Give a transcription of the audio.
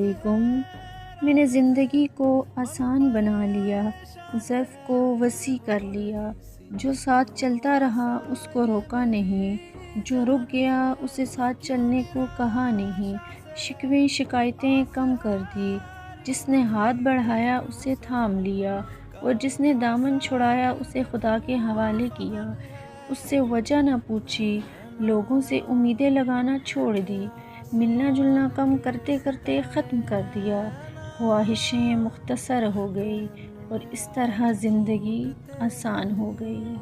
वालेकुम। मैंने ज़िंदगी को आसान बना लिया, ज़र्फ़ को वसी कर लिया। जो साथ चलता रहा उसको रोका नहीं, जो रुक गया उसे साथ चलने को कहा नहीं। शिकवे शिकायतें कम कर दी, जिसने हाथ बढ़ाया उसे थाम लिया और जिसने दामन छुड़ाया उसे खुदा के हवाले किया। उससे वजह न पूछी, लोगों से उम्मीदें लगाना छोड़ दी। मिलना जुलना कम करते करते ख़त्म कर दिया। ख्वाहिशें मुख्तसर हो गई और इस तरह ज़िंदगी आसान हो गई।